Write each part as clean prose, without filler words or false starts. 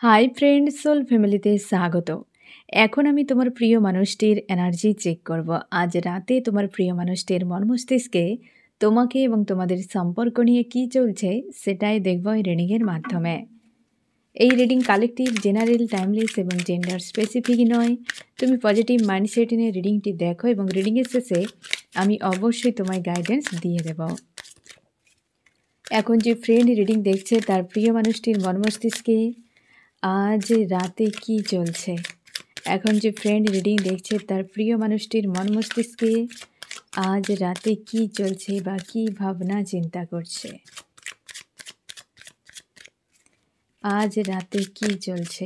Hi friend soul ফ্যামিলিতে স্বাগত। এখন আমি তোমার প্রিয় মানুষটির এনার্জি চেক করব। আজ রাতে তোমার প্রিয় মানুষটির মন মস্তিষ্কে তোমাকে এবং তোমাদের সম্পর্ক নিয়ে কী চলছে সেটাই দেখব এই রিডিংয়ের মাধ্যমে। এই রিডিং কালেকটিভ, জেনারেল, টাইমলেস এবং জেন্ডার স্পেসিফিক নয়। তুমি পজিটিভ মাইন্ডসেট নিয়ে রিডিংটি দেখো এবং রিডিংয়ের শেষে আমি অবশ্যই তোমায় গাইডেন্স দিয়ে দেব। এখন যে ফ্রেন্ড রিডিং দেখছে তার প্রিয় মানুষটির মন মস্তিষ্কে আজ রাতে কি চলছে। এখন যে ফ্রেন্ড রিডিং দেখছে তার প্রিয় মানুষটির মন মস্তিষ্কে আজ রাতে কি চলছে বা কি ভাবনা চিন্তা করছে। আজ রাতে কি চলছে।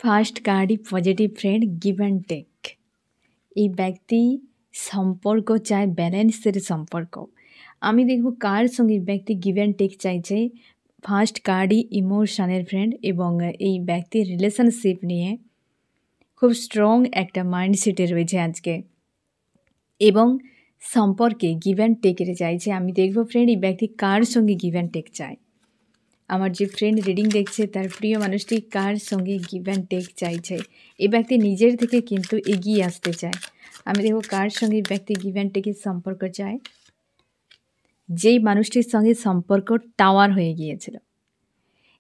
ফার্স্ট কার্ডই positive friend, give and take. এই ব্যক্তি সম্পর্ক চায়, ব্যালেন্সের সম্পর্ক। আমি দেখব কার সঙ্গে ব্যক্তি গিভ অ্যান্ড টেক চাইছে। ফার্স্ট কার্ডই ইমোশনের ফ্রেন্ড এবং এই ব্যক্তির রিলেশনশিপ নিয়ে খুব স্ট্রং একটা মাইন্ডসেটে রয়েছে আজকে এবং সম্পর্কে গিভ অ্যান্ড টেকের চাইছে। আমি দেখব ফ্রেন্ড এই ব্যক্তি কার সঙ্গে গিভ অ্যান্ড টেক চায়। আমার যে ফ্রেন্ড রিডিং দেখছে তার প্রিয় মানুষটি কার সঙ্গে গিভ অ্যান্ড টেক চাইছে। এই ব্যক্তি নিজের থেকে কিন্তু এগিয়ে আসতে চায়। আমি দেখব কার সঙ্গে ব্যক্তি গিভ অ্যান্ড টেকের সম্পর্ক চায়। যেই মানুষটির সঙ্গে সম্পর্ক টাওয়ার হয়ে গিয়েছিল,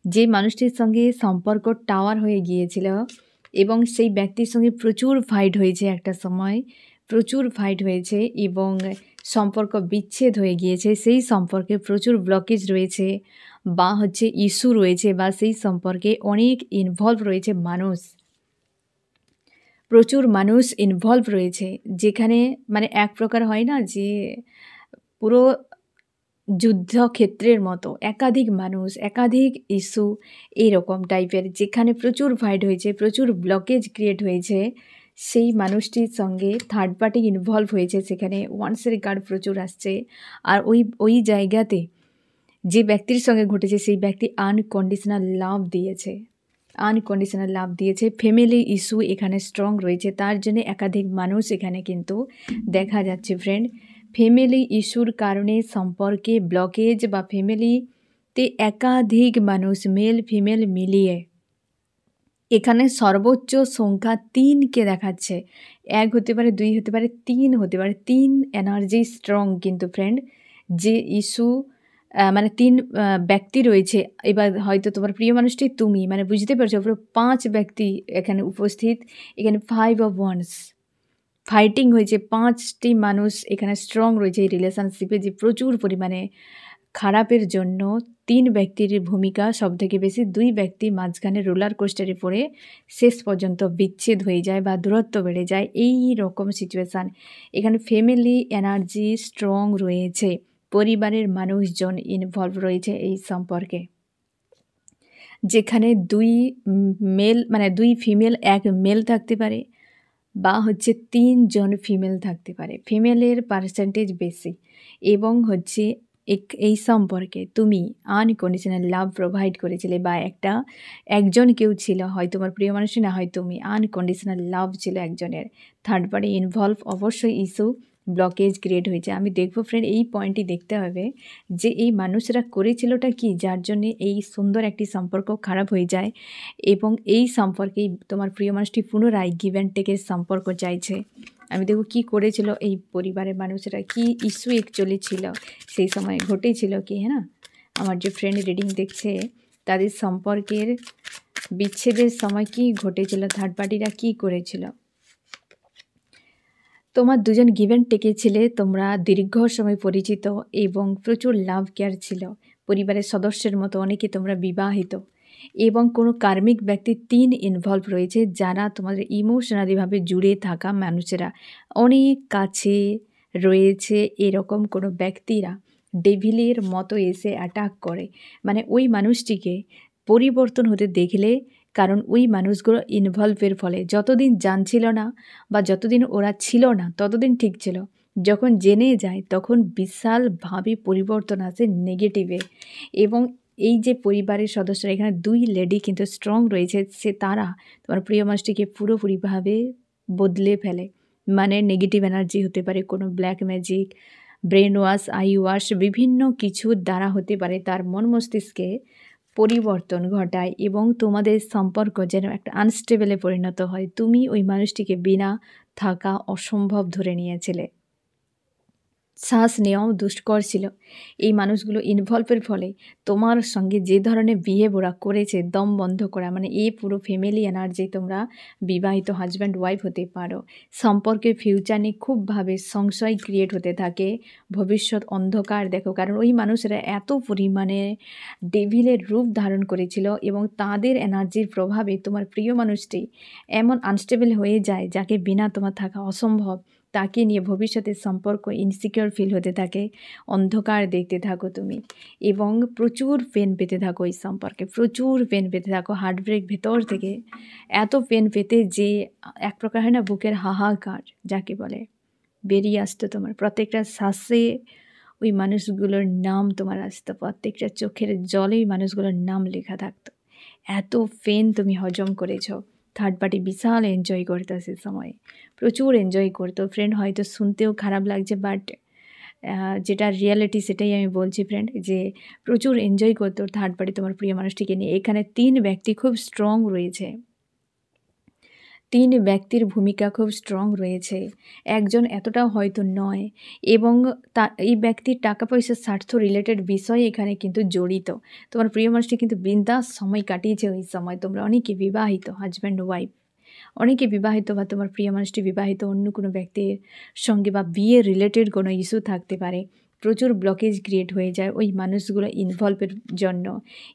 যে মানুষটির সঙ্গে সম্পর্ক টাওয়ার হয়ে গিয়েছিল এবং সেই ব্যক্তির সঙ্গে প্রচুর ফাইট হয়েছে, একটা সময় প্রচুর ফাইট হয়েছে এবং সম্পর্ক বিচ্ছেদ হয়ে গিয়েছে। সেই সম্পর্কে প্রচুর ব্লকেজ রয়েছে বা ইস্যু রয়েছে বা সেই সম্পর্কে অনেক ইনভলভ রয়েছে মানুষ, প্রচুর মানুষ ইনভলভ রয়েছে। যেখানে মানে এক প্রকার হয় না যে পুরো যুদ্ধক্ষেত্রের মতো একাধিক মানুষ, একাধিক ইস্যু, এইরকম টাইপের, যেখানে প্রচুর ফাইট হয়েছে, প্রচুর ব্লকেজ ক্রিয়েট হয়েছে। সেই মানুষটির সঙ্গে থার্ড পার্টি ইনভলভ হয়েছে, সেখানে ওয়ান্সের কার্ড প্রচুর আসছে। আর ওই জায়গাতে যে ব্যক্তির সঙ্গে ঘটেছে সেই ব্যক্তি আনকন্ডিশনাল লাভ দিয়েছে, আনকন্ডিশনাল লাভ দিয়েছে। ফ্যামিলি ইস্যু এখানে স্ট্রং রয়েছে, তার জন্য একাধিক মানুষ এখানে কিন্তু দেখা যাচ্ছে ফ্রেন্ড। ফ্যামিলি ইস্যুর কারণে সম্পর্কে ব্লকেজ বা ফ্যামিলিতে একাধিক মানুষ, মেল ফিমেল মিলিয়ে এখানে সর্বোচ্চ সংখ্যা 3কে দেখাচ্ছে। 1 হতে পারে, 2 হতে পারে, 3 হতে পারে। 3 এনার্জি স্ট্রং কিন্তু ফ্রেন্ড। যে ইস্যু মানে 3 ব্যক্তি রয়েছে। এবার হয়তো তোমার প্রিয় মানুষটি তুমি, মানে বুঝতে পারছো পুরো 5 ব্যক্তি এখানে উপস্থিত। এখানে 5 অফ ওয়ান্স ফাইটিং হয়েছে। 5টি মানুষ এখানে স্ট্রং রয়েছে এই রিলেশনশিপে, যে প্রচুর পরিমাণে খারাপের জন্য 3 ব্যক্তির ভূমিকা সবথেকে বেশি। 2 ব্যক্তি মাঝখানে রোলার কোস্টারে পড়ে শেষ পর্যন্ত বিচ্ছেদ হয়ে যায় বা দূরত্ব বেড়ে যায়, এই রকম সিচুয়েশান। এখানে ফ্যামিলি এনার্জি স্ট্রং রয়েছে, পরিবারের মানুষজন ইনভলভ রয়েছে এই সম্পর্কে। যেখানে 2 মেল মানে 2 ফিমেল 1 মেল থাকতে পারে বা 3 জন ফিমেল থাকতে পারে। ফিমেলের পার্সেন্টেজ বেশি এবং এই সম্পর্কে তুমি আনকন্ডিশনাল লাভ প্রোভাইড করেছিলে বা একজন কেউ ছিল, হয় তোমার প্রিয় মানুষ না হয় তুমি, আনকন্ডিশনাল লাভ ছিল একজনের। থার্ড পার্টি ইনভলভ, অবশ্যই ইস্যু ব্লকেজ ক্রিয়েট হয়েছে। আমি দেখব ফ্রেন্ড এই পয়েন্টটি দেখতে হবে যে এই মানুষরা করেছিলটা কি, যার জন্যে এই সুন্দর একটি সম্পর্ক খারাপ হয়ে যায় এবং এই সম্পর্কেই তোমার প্রিয় মানুষটি পুনরায় গিভ অ্যান্ড টেকের সম্পর্ক চাইছে। আমি দেখব কী করেছিল এই পরিবারের মানুষরা, কি ইস্যু অ্যাকচুয়ালি ছিল সেই সময় ঘটেছিল কি, হ্যাঁ না। আমার যে ফ্রেন্ড রিডিং দেখছে তাদের সম্পর্কের বিচ্ছেদের সময় কি ঘটেছিল, থার্ড পার্টিরা কি করেছিল। তোমার দুজন গিভ অ্যান্ড টেকে ছিলে, তোমরা দীর্ঘ সময় পরিচিত এবং প্রচুর লাভ কেয়ার ছিল। পরিবারের সদস্যের মতো অনেকে তোমরা বিবাহিত এবং কোনো কার্মিক ব্যক্তি 3 ইনভলভ রয়েছে, যারা তোমাদের ইমোশনালিভাবে জুড়ে থাকা মানুষেরা অনেক কাছে রয়েছে। এরকম কোনো ব্যক্তিরা ডেভিলের মতো এসে অ্যাটাক করে, মানে ওই মানুষটিকে পরিবর্তন হতে দেখলে, কারণ ওই মানুষগুলো ইনভলভের ফলে যতদিন জানছিল না বা যতদিন ওরা ছিল না ততদিন ঠিক ছিল। যখন জেনে যায় তখন বিশালভাবে পরিবর্তন আসে নেগেটিভে। এবং এই যে পরিবারের সদস্যরা, এখানে 2 লেডি কিন্তু স্ট্রং রয়েছে, তারা তোমার প্রিয় মানুষটিকে পুরোপুরিভাবে বদলে ফেলে, মানে নেগেটিভ এনার্জি হতে পারে, কোনো black magic, brain wash, I wash, বিভিন্ন কিছুর দ্বারা হতে পারে তার মন মস্তিষ্কে পরিবর্তন ঘটায় এবং তোমাদের সম্পর্ক যেন একটা আনস্টেবলে পরিণত হয়। তুমি ওই মানুষটিকে বিনা থাকা অসম্ভব ধরে নিয়েছিলে, শ্বাস নেওয়াও দুষ্কর ছিল। এই মানুষগুলো ইনভলভের ফলে তোমার সঙ্গে যে ধরনের বিহেভ ওরা করেছে, দম বন্ধ করা, মানে এই পুরো ফ্যামিলি এনার্জি, তোমরা বিবাহিত হাজব্যান্ড ওয়াইফ হতে পারো, সম্পর্কের ফিউচার নিয়ে খুবভাবে সংশয় ক্রিয়েট হতে থাকে, ভবিষ্যৎ অন্ধকার দেখো। কারণ ওই মানুষেরা এত পরিমাণে ডেভিলের রূপ ধারণ করেছিল এবং তাদের এনার্জির প্রভাবে তোমার প্রিয় মানুষটি এমন আনস্টেবল হয়ে যায় যাকে বিনা তোমার থাকা অসম্ভব। তাকে নিয়ে ভবিষ্যতের সম্পর্ক ইনসিকিউর ফিল হতে থাকে, অন্ধকার দেখতে থাকো তুমি এবং প্রচুর পেন পেতে থাকো এই সম্পর্কে, প্রচুর পেন পেতে থাকো, হার্টব্রেক ভেতর থেকে এত পেন পেতে যে এক প্রকার হয় না বুকের হাহাকার যাকে বলে, বেরিয়ে আসতো তোমার প্রত্যেকটা শ্বাসে ওই মানুষগুলোর নাম তোমার আসতো, প্রত্যেকটা চোখের জলে ওই মানুষগুলোর নাম লেখা থাকতো। এত পেন তুমি হজম করেছ। থার্ড পার্টি বিশাল এনজয় করতো সে সময়, প্রচুর এনজয় করতো ফ্রেন্ড। হয়তো শুনতেও খারাপ লাগছে, বাট যেটা রিয়ালিটি সেটাই আমি বলছি ফ্রেন্ড, যে প্রচুর এনজয় করতো থার্ড পার্টি তোমার প্রিয় মানুষটিকে নিয়ে। এখানে 3 ব্যক্তি খুব স্ট্রং রয়েছে, 3 ব্যক্তির ভূমিকা খুব স্ট্রং রয়েছে, একজন এতটাও হয়তো নয়। এবং এই ব্যক্তির টাকা পয়সার স্বার্থ রিলেটেড বিষয় এখানে কিন্তু জড়িত। তোমার প্রিয় মানুষটি কিন্তু বিন্দাস সময় কাটিয়েছে ওই সময়। তোমরা অনেকে বিবাহিত হাজব্যান্ড ওয়াইফ, অনেকে বিবাহিত বা তোমার প্রিয় মানুষটি বিবাহিত অন্য কোনো ব্যক্তির সঙ্গে, বা বিয়ে রিলেটেড কোনো ইস্যু থাকতে পারে। প্রচুর ব্লকেজ ক্রিয়েট হয়ে যায় ওই মানুষগুলো ইনভলভের জন্য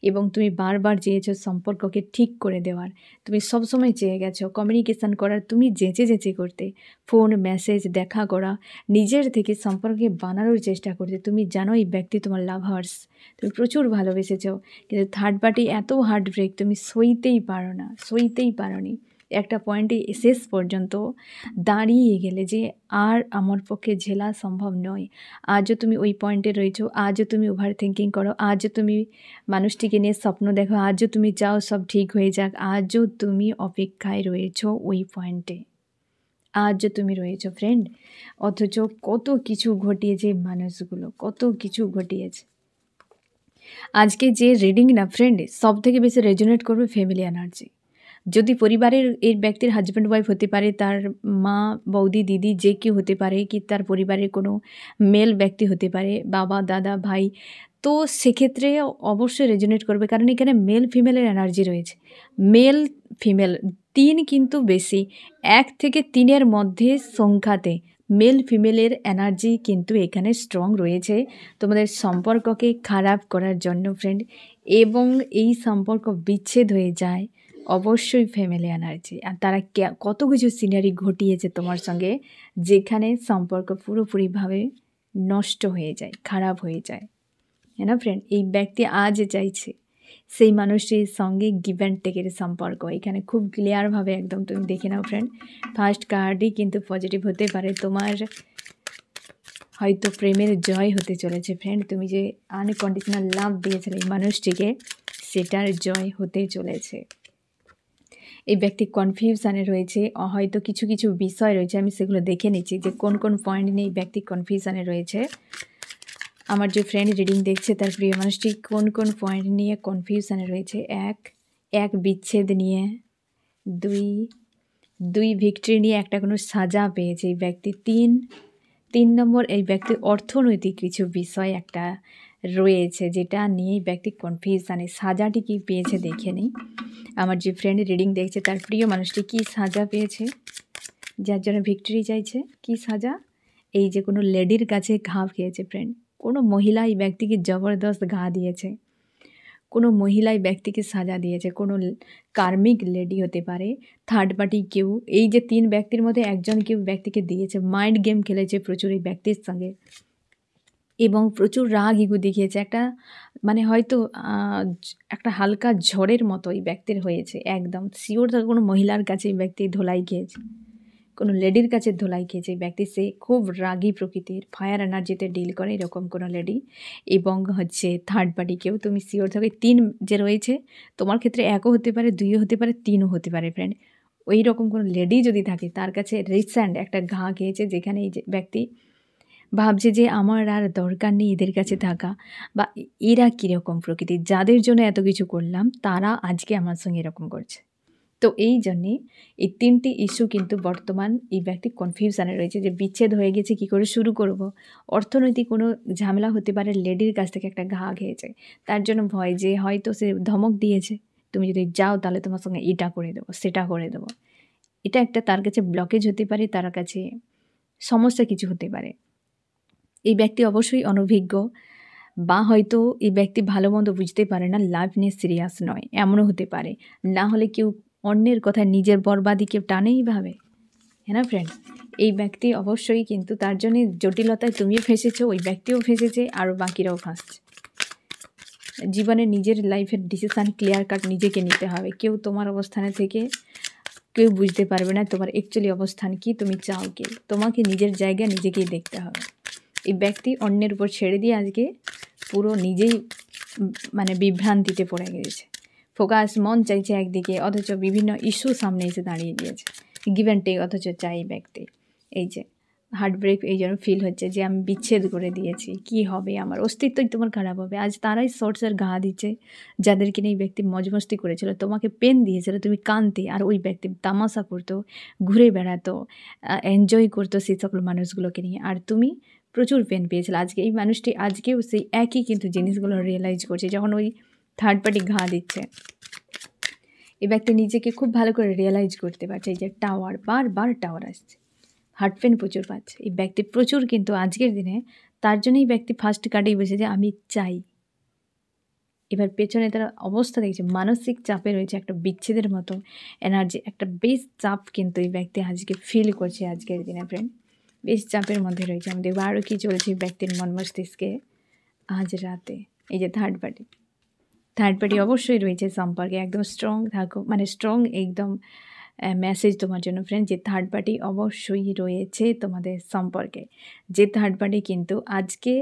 এবং তুমি বারবার চেয়েছো সম্পর্ককে ঠিক করে দেওয়ার, তুমি সবসময় চেয়ে গেছো কমিউনিকেশান করার, তুমি যেচে করতে, ফোন মেসেজ দেখা করা, নিজের থেকে সম্পর্কে বানানোর চেষ্টা করতে। তুমি জানো এই ব্যক্তি তোমার লাভার্স, তুমি প্রচুর ভালোবেসেছো, কিন্তু থার্ড পার্টি এত হার্ট ব্রেক তুমি সইতেই পারো না, সইতেই পারোনি। একটা পয়েন্টে শেষ পর্যন্ত দাঁড়িয়ে গেলে যে আর আমার পক্ষে ঝেলা সম্ভব নয়। আজও তুমি ওই পয়েন্টে রয়েছো, আজও তুমি ওভার থিঙ্কিং করো, আজও তুমি মানুষটিকে নিয়ে স্বপ্ন দেখো, আজও তুমি চাও সব ঠিক হয়ে যাক, আজও তুমি অপেক্ষায় রয়েছো ওই পয়েন্টে, আজও তুমি রয়েছো ফ্রেন্ড। অথচ কত কিছু ঘটিয়েছে মানুষগুলো, কত কিছু ঘটিয়েছে। আজকে যে রিডিং না ফ্রেন্ড, সব থেকে বেশি রেজোনেট করবে ফ্যামিলি এনার্জি। যদি পরিবারের এই ব্যক্তির হাজব্যান্ড ওয়াইফ হতে পারে, তার মা, বৌদি, দিদি যে কেউ হতে পারে, কি তার পরিবারের কোনো মেল ব্যক্তি হতে পারে, বাবা, দাদা, ভাই, তো সেক্ষেত্রে অবশ্যই রেজোনেট করবে। কারণ এখানে মেল ফিমেলের এনার্জি রয়েছে, মেল ফিমেল 3 কিন্তু বেশি, 1 থেকে 3-এর মধ্যে সংখ্যাতে মেল ফিমেলের এনার্জি কিন্তু এখানে স্ট্রং রয়েছে তোমাদের সম্পর্ককে খারাপ করার জন্য ফ্রেন্ড। এবং এই সম্পর্ক বিচ্ছেদ হয়ে যায় অবশ্যই ফ্যামিলি এনার্জি, আর তারা কত কিছু সিনারি ঘটিয়েছে তোমার সঙ্গে, যেখানে সম্পর্ক পুরোপুরিভাবে নষ্ট হয়ে যায়, খারাপ হয়ে যায়, হ্যাঁ না ফ্রেন্ড। এই ব্যক্তি আজ চাইছে সেই মানুষটির সঙ্গে গিভ অ্যান্ড টেকের সম্পর্ক, এখানে খুব ক্লিয়ারভাবে একদম তুমি দেখে নাও ফ্রেন্ড। ফার্স্ট কার্ডই কিন্তু পজিটিভ হতে পারে, তোমার হয়তো প্রেমের জয় হতে চলেছে ফ্রেন্ড। তুমি যে আনকন্ডিশনাল লাভ দিয়েছিলে এই মানুষটিকে, সেটার জয় হতে চলেছে। এই ব্যক্তি কনফিউশানে রয়েছে, হয়তো কিছু কিছু বিষয় রয়েছে, আমি সেগুলো দেখে নিচ্ছি যে কোন কোন পয়েন্ট নিয়ে এই ব্যক্তি কনফিউশানে রয়েছে। আমার যে ফ্রেন্ড রিডিং দেখছে তার প্রিয় মানুষটি কোন কোন পয়েন্ট নিয়ে কনফিউশানে রয়েছে। এক বিচ্ছেদ নিয়ে, দুই ভিক্টরি নিয়ে, একটা কোনো সাজা পেয়েছে এই ব্যক্তি, 3 নম্বর এই ব্যক্তির অর্থনৈতিক কিছু বিষয় একটা রয়েছে যেটা নিয়ে এই ব্যক্তি কনফিউশানে। সাজাটি কি পেয়েছে দেখে নিই। আমার যে ফ্রেন্ড রিডিং দেখছে তার প্রিয় মানুষটি কি সাজা পেয়েছে, যার জন্য ভিক্টরি চাইছে, কি সাজা? এই যে কোনো লেডির কাছে ঘা খেয়েছে ফ্রেন্ড, কোনো মহিলা এই ব্যক্তিকে জবরদস্ত ঘা দিয়েছে, কোনো মহিলা এই ব্যক্তিকে সাজা দিয়েছে, কোনো কার্মিক লেডি হতে পারে, থার্ড পার্টি কেউ, এই যে 3 ব্যক্তির মধ্যে একজন কেউ ব্যক্তিকে দিয়েছে, মাইন্ড গেম খেলেছে প্রচুর এই ব্যক্তির সঙ্গে এবং প্রচুর রাগ ইগো দেখিয়েছে। একটা মানে হয়তো একটা হালকা ঝড়ের মতো এই ব্যক্তির হয়েছে, একদম শিওর কোনো মহিলার কাছে এই ব্যক্তি ধোলাই খেয়েছে, কোনো লেডির কাছে ধোলাই খেয়েছে এই ব্যক্তি। সে খুব রাগী প্রকৃতির, ফায়ার এনার্জিতে ডিল করে এরকম কোনো লেডি। এবং হচ্ছে থার্ড পার্টি কেউ, তুমি শিওর থাকবে 3 যে রয়েছে তোমার ক্ষেত্রে 1ও হতে পারে, 2ও হতে পারে, 3ও হতে পারে ফ্রেন্ড। ওই রকম কোনো লেডি যদি থাকে তার কাছে রিসেন্ট একটা ঘা খেয়েছে, যেখানে এই যে ব্যক্তি ভাবছে যে আমার আর দরকার নেই এদের কাছে থাকা, বা এরা কীরকম প্রকৃতির, যাদের জন্য এত কিছু করলাম তারা আজকে আমার সঙ্গে এরকম করছে। তো এই জন্যে এই ৩টি ইস্যু কিন্তু বর্তমান এই ব্যক্তি কনফিউশনে রয়েছে যে বিচ্ছেদ হয়ে গেছে, কী করে শুরু করব। অর্থনৈতিক কোনো ঝামেলা হতে পারে, লেডির কাছ থেকে একটা ঘা খেয়েছে, তার জন্য ভয় যে হয়তো সে ধমক দিয়েছে, তুমি যদি যাও তাহলে তোমার সঙ্গে এটা করে দেবো, সেটা করে দেবো। এটা একটা তার কাছে ব্লকেজ হতে পারে, তার কাছে সমস্যা কিছু হতে পারে। এই ব্যক্তি অবশ্যই অনভিজ্ঞ, বা হয়তো এই ব্যক্তি ভালো মন্দ বুঝতে পারে না, লাভ নিয়ে সিরিয়াস নয়, এমনও হতে পারে। না হলে কেউ অন্যের কথায় নিজের বরবাদি কেউ টানেই ভাবে, হ্যাঁ না ফ্রেন্ড? এই ব্যক্তি অবশ্যই কিন্তু তার জন্য জটিলতায় তুমিও ফেঁসেছো, ওই ব্যক্তিও ফেঁসেছে, আরও বাকিরাও ফাঁসছে। জীবনে নিজের লাইফের ডিসিশান ক্লিয়ার কাট নিজেকে নিতে হবে। কেউ তোমার অবস্থানে থেকে কেউ বুঝতে পারবে না তোমার অ্যাকচুয়ালি অবস্থান কি, তুমি চাও কি। তোমাকে নিজের জায়গা নিজেকেই দেখতে হবে। এই ব্যক্তি অন্যের উপর ছেড়ে দিয়ে আজকে পুরো নিজেই মানে বিভ্রান্তিতে পড়ে গিয়েছে। ফোকাস মন চাইছে একদিকে, অথচ বিভিন্ন ইস্যু সামনে এসে দাঁড়িয়ে গিয়েছে। গিভ অ্যান্ড টেক অথচ চাই এই ব্যক্তি। এই যে হার্ট ব্রেক এই জন্য ফিল হচ্ছে যে আমি বিচ্ছেদ করে দিয়েছি, কি হবে, আমার অস্তিত্বই তোমার খারাপ হবে। আজ তারাই শর্টসের ঘা দিচ্ছে যাদেরকে নিয়ে এই ব্যক্তি মজমস্তি করেছিল, তোমাকে পেন দিয়েছিল, তুমি কাঁদতে, আর ওই ব্যক্তি তামাশা করতো, ঘুরে বেড়াতো, এনজয় করতো সেই সকল মানুষগুলোকে নিয়ে, আর তুমি প্রচুর পেন পেয়েছিল। আজকে এই মানুষটি আজকেও সেই একই কিন্তু জিনিসগুলো রিয়েলাইজ করছে যখন ওই থার্ড পার্টি ঘা দিচ্ছে। এই ব্যক্তি নিজেকে খুব ভালো করে রিয়েলাইজ করতে পারছে। এই যে টাওয়ার, বারবার টাওয়ার আসছে, হার্ট পেন প্রচুর পাচ্ছে এই ব্যক্তি, প্রচুর কিন্তু আজকের দিনে। তার জন্যই ব্যক্তি ফার্স্ট কার্ডেই বসে যে আমি চাই। এবার পেছনে তার অবস্থা দেখছে, মানসিক চাপে রয়েছে, একটা বিচ্ছেদের মতো এনার্জি, একটা বেশ চাপ কিন্তু এই ব্যক্তি আজকে ফিল করছে আজকের দিনে ফ্রেন্ড। বেশ চাপের মধ্যে রয়েছে। আমি দেখবো আরও কী চলছে ব্যক্তির মন মস্তিষ্কে আজ রাতে। এই যে থার্ড পার্টি অবশ্যই রয়েছে সম্পর্কে, একদম স্ট্রং থাকো, মানে স্ট্রং একদম মেসেজ তোমার জন্য ফ্রেন্ড, যে থার্ড পার্টি অবশ্যই রয়েছে তোমাদের সম্পর্কে। যে থার্ড পার্টি কিন্তু আজকে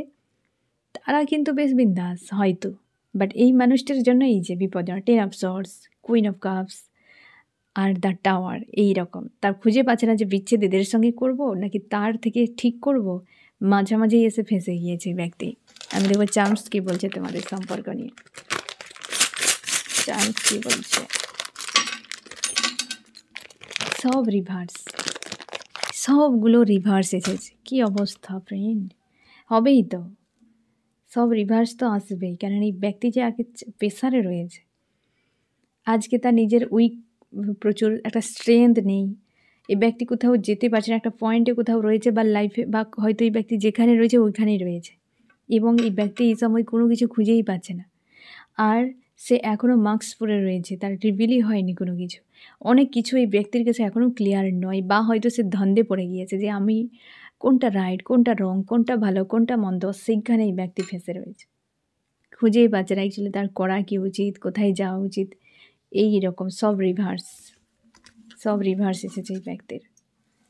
তারা কিন্তু বেশ বিন্দাস হয়তো, বাট এই মানুষটির জন্য এই যে বিপদ, 10 of sorts, queen of cups are the tower, এই রকম তার খুঁজে পাচ্ছে না যে বিচ্ছেদ এদের সঙ্গে করব নাকি তার থেকে ঠিক করব, মাঝামাঝি এসে ফেঁসে গিয়েছে ব্যক্তি। আমি দেখবো চার্মস কী বলছে তোমাদের সম্পর্ক নিয়ে, চার্মস কী বলছে। সব রিভার্স, সবগুলো রিভার্স এসেছে, কী অবস্থা ফ্রেন্ড, হবেই তো, সব রিভার্স তো আসবেই, কারণ এই ব্যক্তি যে আগে প্রেসারে রয়েছে, আজকে তার নিজের উইক প্রচুর একটা স্ট্রেংথ নেই, এই ব্যক্তি কোথাও যেতে পারছে না, একটা পয়েন্টে কোথাও রয়েছে বা লাইফে, বা হয়তো এই ব্যক্তি যেখানে রয়েছে ওইখানেই রয়েছে, এবং এই ব্যক্তি এই সময় কোনো কিছু খুঁজেই পাচ্ছে না, আর সে এখনও মাস্ক পরে রয়েছে, তার রিভিলই হয়নি কোনো কিছু, অনেক কিছু এই ব্যক্তির কাছে এখনও ক্লিয়ার নয়, বা হয়তো সে ধন্দে পড়ে গিয়েছে যে আমি কোনটা রাইট, কোনটা রং, কোনটা ভালো, কোনটা মন্দ, সেইখানে এই ব্যক্তি ফেঁসে রয়েছে, খুঁজেই পাচ্ছে না অ্যাকচুয়ালি তার করা কী উচিত, কোথায় যাওয়া উচিত। এই রকম সব রিভার্স এসেছে এই ব্যক্তির,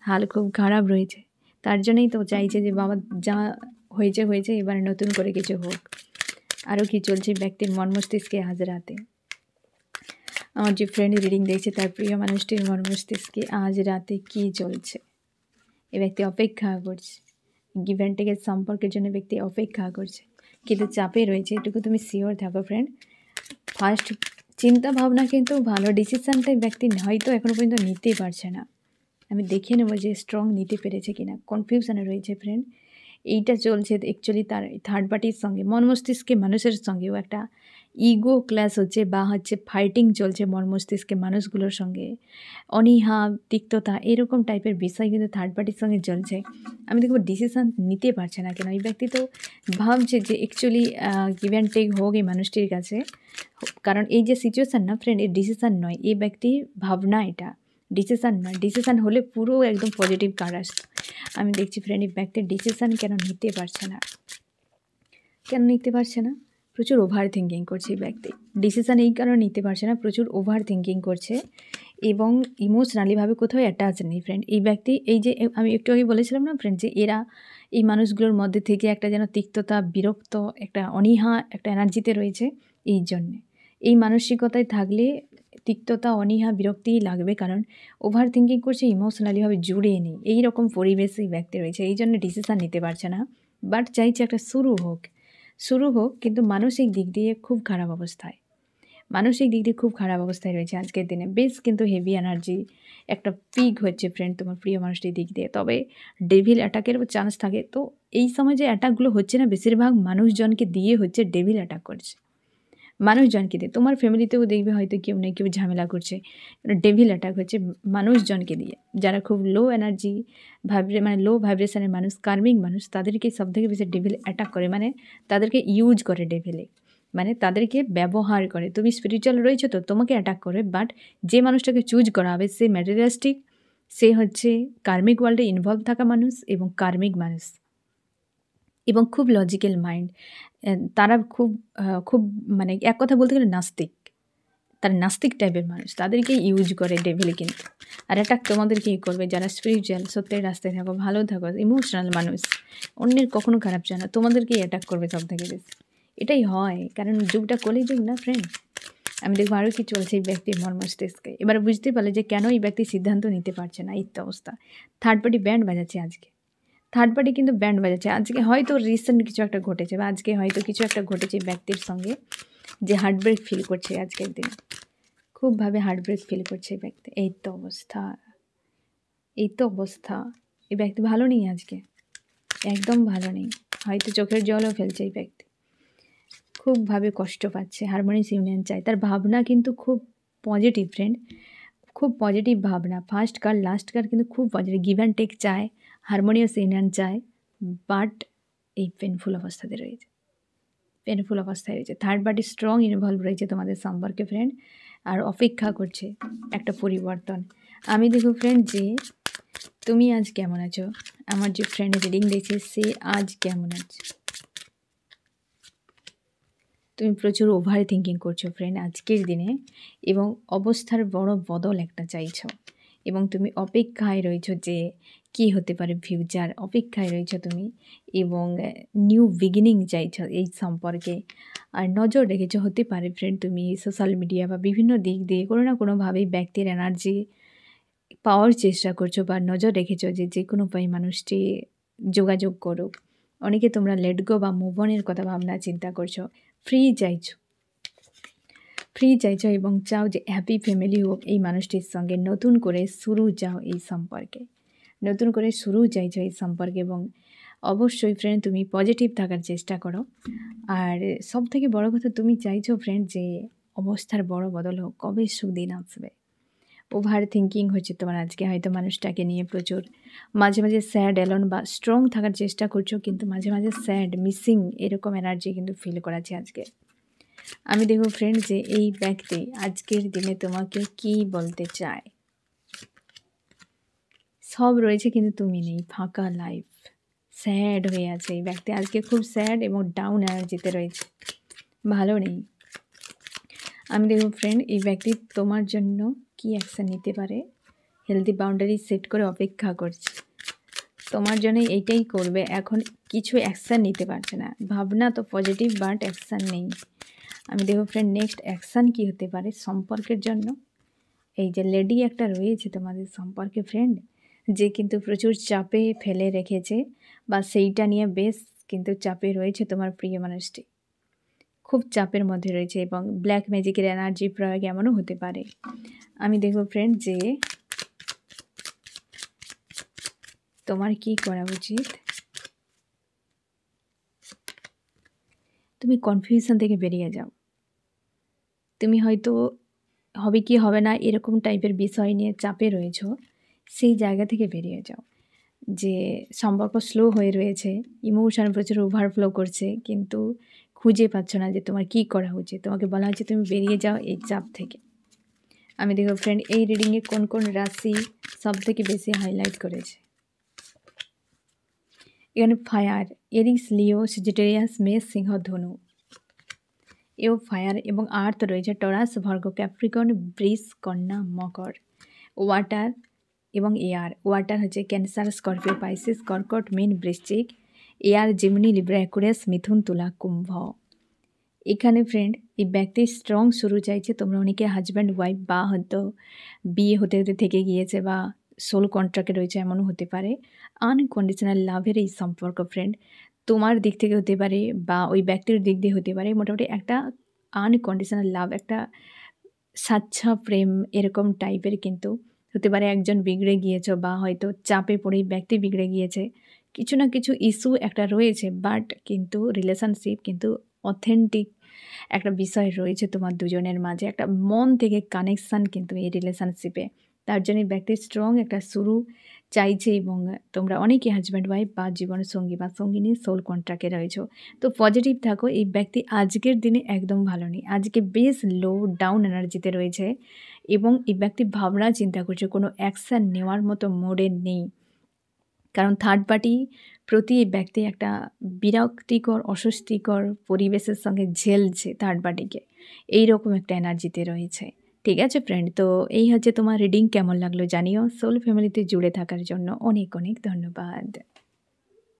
হাল খুব খারাপ রয়েছে। তার জন্যই তো চাইছে যে বাবা যা হয়েছে এবার নতুন করে কিছু হোক। আরও কি চলছে ব্যক্তির মন মস্তিষ্কে আজ রাতে। আমার যে ফ্রেন্ড রিডিং দেখছে তার প্রিয় মানুষটির মন মস্তিষ্কে আজ রাতে কী চলছে, এ ব্যক্তি অপেক্ষা করছে, গিভ অ্যান্ড টেকের সম্পর্কের জন্য ব্যক্তি অপেক্ষা করছে, কিন্তু চাপে রয়েছে, এটুকু তুমি শিওর থাকো ফ্রেন্ড। ফার্স্ট চিন্তা ভাবনা কিন্তু ভালো, ডিসিশানটাই ব্যক্তি হয়তো এখনও পর্যন্ত নিতেই পারছে না। আমি দেখে নেবো যে স্ট্রং নিতে পেরেছে কিনা, কনফিউশনে রয়েছে ফ্রেন্ড। এইটা চলছে অ্যাকচুয়ালি তার থার্ড পার্টির সঙ্গে, মন মস্তিষ্কে মানুষের সঙ্গেও একটা ইগো ক্লাস হচ্ছে, বা হচ্ছে ফাইটিং চলছে মন মস্তিষ্কে মানুষগুলোর সঙ্গে, অনীহা, তিক্ততা, এরকম টাইপের বিষয় কিন্তু থার্ড পার্টির সঙ্গে চলছে। আমি দেখবো ডিসিশান নিতে পারছে না কেন, এই ব্যক্তি তো ভাবছে যে অ্যাকচুয়ালি গিভ অ্যান্ড টেক হোক এই মানুষটির কাছে, কারণ এই যে সিচুয়েশান না ফ্রেন্ড, এই ডিসিশান নয়, এই ব্যক্তির ভাবনা, এটা ডিসিশান নয়। ডিসিশান হলে পুরো একদম পজিটিভ কার্ড আসতো। আমি দেখছি ফ্রেন্ড এই ব্যক্তির ডিসিশান কেন নিতে পারছে না, প্রচুর ওভার থিঙ্কিং করছে এই ব্যক্তি। ডিসিশান এই কারণে নিতে পারছে না, প্রচুর ওভার থিঙ্কিং করছে এবং ইমোশনালিভাবে কোথাও অ্যাটাচ নেই ফ্রেন্ড এই ব্যক্তি। এই যে আমি একটু আগে বলেছিলাম না ফ্রেন্ড, যে এরা এই মানুষগুলোর মধ্যে থেকে একটা যেন তিক্ততা, বিরক্ত, একটা অনীহা, একটা এনার্জিতে রয়েছে। এই জন্যে এই মানসিকতায় থাকলে তিক্ততা, অনীহা, বিরক্তিই লাগবে, কারণ ওভার থিঙ্কিং করছে, ইমোশনালিভাবে জুড়ে নেই, এই রকম পরিবেশেই ব্যক্তি রয়েছে। এই জন্য ডিসিশান নিতে পারছে না, বাট চাইছে একটা শুরু হোক, কিন্তু মানসিক দিক দিয়ে খুব খারাপ অবস্থায়, রয়েছে আজকের দিনে। বেশ কিন্তু হেভি এনার্জি একটা পিক হচ্ছে ফ্রেন্ড তোমার প্রিয় মানুষটির দিক দিয়ে। তবে ডেভিল অ্যাটাকেরও চান্স থাকে। তো এই সময় যে অ্যাটাকগুলো হচ্ছে না, বেশিরভাগ মানুষজনকে দিয়ে হচ্ছে, ডেভিল অ্যাটাক করছে মানুষজনকে দিয়ে। তোমার ফ্যামিলিতেও দেখবে হয়তো কেউ না কেউ ঝামেলা করছে, ডেভিল অ্যাটাক হচ্ছে মানুষজনকে দিয়ে। যারা খুব লো এনার্জি লো ভাইব্রেশনের মানুষ, কার্মিক মানুষ, তাদেরকে সবথেকে বেশি ডেভিল অ্যাটাক করে, মানে তাদেরকে ইউজ করে ডেভিলে, মানে তাদেরকে ব্যবহার করে। তুমি স্পিরিচুয়াল রয়েছো তো তোমাকে অ্যাটাক করে, বাট যে মানুষটাকে চুজ করা হবে সে ম্যাটেরিয়ালিস্টিক, সে হচ্ছে কার্মিক ওয়ার্ল্ডে ইনভলভ থাকা মানুষ এবং কার্মিক মানুষ এবং খুব লজিক্যাল মাইন্ড। তারা খুব মানে এক কথা বলতে গেলে নাস্তিক, তারা নাস্তিক টাইপের মানুষ, তাদেরকে ইউজ করে ডেভিল কিন্তু। আর অ্যাটাক তোমাদেরকেই করবে, যারা স্পিরিচুয়াল, সত্যের রাস্তায় থাকো, ভালো থাকো, ইমোশনাল মানুষ, অন্যের কখনো খারাপ চায় না, তোমাদেরকেই অ্যাটাক করবে সব থেকে বেশি। এটাই হয়, কারণ যুগটা কলি যুগ না ফ্রেন্ড। আমি দেখবো আরও কি চলছে এই ব্যক্তির মর্মস্তিষ্কে। এবার বুঝতে পারলে যে কেন এই ব্যক্তি সিদ্ধান্ত নিতে পারছে না, এই তো অবস্থা। থার্ড পার্টি ব্যান্ড বাজাচ্ছে আজকে, আজকে হয়তো রিসেন্ট কিছু একটা ঘটেছে, বা আজকে হয়তো কিছু একটা ঘটেছে ব্যক্তির সঙ্গে, যে হার্টব্রেক ফিল করছে আজকের দিনে, খুবভাবে হার্টব্রেক ফিল করছে এই ব্যক্তি। এই তো অবস্থা, এই ব্যক্তি ভালো নেই আজকে, একদম ভালো নেই, হয়তো চোখের জলও ফেলছে এই ব্যক্তি, খুবভাবে কষ্ট পাচ্ছে, হারমোনিয়াস ইউনিয়ন চাই। তার ভাবনা কিন্তু খুব পজিটিভ ফ্রেন্ড, খুব পজিটিভ ভাবনা। ফার্স্ট কার লাস্ট কার কিন্তু খুব পজিটিভ, গিভ অ্যান্ড টেক চায়, হারমোনিয়াস ইউনিয়ন চায়, বাট এই পেনফুল অবস্থায় রয়েছে। থার্ড পার্টি স্ট্রং ইনভলভ রয়েছে তোমাদের সম্পর্কে ফ্রেন্ড, আর অপেক্ষা করছে একটা পরিবর্তন। আমি দেখো ফ্রেন্ড যে তুমি আজ কেমন আছো, আমার যে ফ্রেন্ড রিডিং দেখছে সে আজ কেমন আছে। তুমি প্রচুর ওভার থিঙ্কিং করছো ফ্রেন্ড আজকের দিনে, এবং অবস্থার বড় বদল একটা চাইছো, এবং তুমি অপেক্ষায় রয়েছো যে কি হতে পারে ফিউচার, অপেক্ষায় রয়েছো তুমি, এবং নিউ বিগিনিং চাইছো এই সম্পর্কে। আর নজর রেখেছো, হতে পারে ফ্রেন্ড তুমি সোশ্যাল মিডিয়া বা বিভিন্ন দিক দিয়ে কোনো না কোনোভাবেই ব্যক্তির এনার্জি পাওয়ার চেষ্টা করছো, বা নজর রেখেছো যে কোনো উপায়ে মানুষটি যোগাযোগ করুক। অনেকে তোমরা লেট গো বা মুভ অনের কথা ভাবনা চিন্তা করছো, ফ্রি চাইছো এবং চাও যে হ্যাপি ফ্যামিলি হোক এই মানুষটির সঙ্গে, নতুন করে শুরু চাও এই সম্পর্কে, চাইছো এই সম্পর্কে। এবং অবশ্যই ফ্রেন্ড তুমি পজিটিভ থাকার চেষ্টা করো। আর সব থেকে বড় কথা, তুমি চাইছো ফ্রেন্ড যে অবস্থার বড় বদল হোক, কবে সুদিন আসবে। ওভার থিঙ্কিং হচ্ছে তোমার আজকে, হয়তো মানুষটাকে নিয়ে প্রচুর, মাঝে মাঝে স্যাড অ্যালোন বা স্ট্রং থাকার চেষ্টা করছো, কিন্তু মাঝে মাঝে স্যাড মিসিং এরকম এনার্জি কিন্তু ফিল করাচ্ছে আজকে। আমি দেখব ফ্রেন্ড যে এই ব্যক্তি আজকের দিনে তোমাকে কি বলতে চায়। সব রয়েছে কিন্তু তুমি নেই, ফাঁকা লাইফ, স্যাড হয়ে আছে এই ব্যক্তি আজকে, খুব স্যাড এবং ডাউন এনার্জিতে রয়েছে, ভালো নেই। আমি দেখব ফ্রেন্ড এই ব্যক্তি তোমার জন্য কি অ্যাকশান নিতে পারে, হেলদি বাউন্ডারি সেট করে অপেক্ষা করছে তোমার জন্য, এইটাই করবে। এখন কিছু অ্যাকশান নিতে পারছে না, ভাবনা তো পজিটিভ বাট অ্যাকশান নেই। আমি দেখব ফ্রেন্ড নেক্সট অ্যাকশান কী হতে পারে সম্পর্কের জন্য। এই যে লেডি একটা রয়েছে তোমাদের সম্পর্কে ফ্রেন্ড, যে কিন্তু প্রচুর চাপে ফেলে রেখেছে, বা সেইটা নিয়ে বেশ কিন্তু চাপে রয়েছে তোমার প্রিয় মানুষটি, খুব চাপের মধ্যে রয়েছে, এবং ব্ল্যাক ম্যাজিকের এনার্জি প্রয়োগ এমনও হতে পারে। আমি দেখব ফ্রেন্ড যে তোমার কি করা উচিত। তুমি কনফিউশন থেকে বেরিয়ে যাও, তুমি হয়তো হবে কি হবে না এরকম টাইপের বিষয় নিয়ে চাপে রয়েছো, সেই জায়গা থেকে বেরিয়ে যাও। যে সম্পর্ক স্লো হয়ে রয়েছে, ইমোশন প্রচুর ওভারফ্লো করছে, কিন্তু খুঁজে পাচ্ছ না যে তোমার কি করা উচিত। তোমাকে বলা হচ্ছে তুমি বেরিয়ে যাও এই চাপ থেকে। আমি দেখো ফ্রেন্ড এই রিডিংয়ে কোন কোন রাশি সব থেকে বেশি হাইলাইট করেছে। এখানে ফায়ার, এরিস, লিও, সেজিটেরিয়াস, মেষ, সিংহ, ধনু। এও ফায়ার, এবং আর্থ রয়েছে টরাস, ভার্গ, ক্যাপ্রিকন, বৃষ, কন্যা, মকর। ওয়াটার এবং এয়ার, ওয়াটার হচ্ছে ক্যান্সার, স্করপিও, পাইসিস, কর্কট, মীন, বৃশ্চিক। এয়ার জেমিনি, লিব্রা, অ্যাকুয়ারিয়াস, মিথুন, তুলা, কুম্ভ। এখানে ফ্রেন্ড এই ব্যক্তি স্ট্রং শুরু চাইছে। তোমরা অনেকে হাসব্যান্ড ওয়াইফ বা হয়তো বিয়ে হতে, হতে থেকে গিয়েছে বা সোল কন্ট্রাক্টে রয়েছে এমনও হতে পারে। আনকন্ডিশনাল লাভের এই সম্পর্ক ফ্রেন্ড। তোমার দিক থেকে হতে পারে বা ওই ব্যক্তির দিক দিয়ে হতে পারে। মোটামুটি একটা আনকন্ডিশনাল লাভ, একটা স্বাচ্ছা প্রেম এরকম টাইপের কিন্তু হতে পারে। একজন বিগড়ে গিয়েছ বা হয়তো চাপে পড়েই ব্যক্তি বিগড়ে গিয়েছে। কিছু না কিছু ইস্যু একটা রয়েছে, বাট কিন্তু রিলেশনশিপ কিন্তু অথেন্টিক একটা বিষয় রয়েছে তোমার দুজনের মাঝে। একটা মন থেকে কানেকশান কিন্তু এই রিলেশনশিপে। তার জন্য এই ব্যক্তি স্ট্রং একটা শুরু চাইছে এবং তোমরা অনেকেই হাসব্যান্ড ওয়াইফ বা জীবনসঙ্গী বা সঙ্গিনী সোল কন্ট্রাক্টে রয়েছো। তো পজিটিভ থাকো। এই ব্যক্তি আজকের দিনে একদম ভালো নেই। আজকে বেশ লো ডাউন এনার্জিতে রয়েছে এবং এই ব্যক্তি ভাবনা চিন্তা করছে, কোনো অ্যাকশান নেওয়ার মতো মোডে নেই। কারণ থার্ড পার্টি প্রতি এই ব্যক্তি একটা বিরক্তিকর, অস্বস্তিকর পরিবেশের সঙ্গে ঝেলছে থার্ড পার্টিকে। এইরকম একটা এনার্জিতে রয়েছে। ঠিক আছে ফ্রেন্ড? তো এই হচ্ছে তোমার রিডিং। কেমন লাগলো জানিও। সোল ফ্যামিলিতে জুড়ে থাকার জন্য অনেক, অনেক ধন্যবাদ।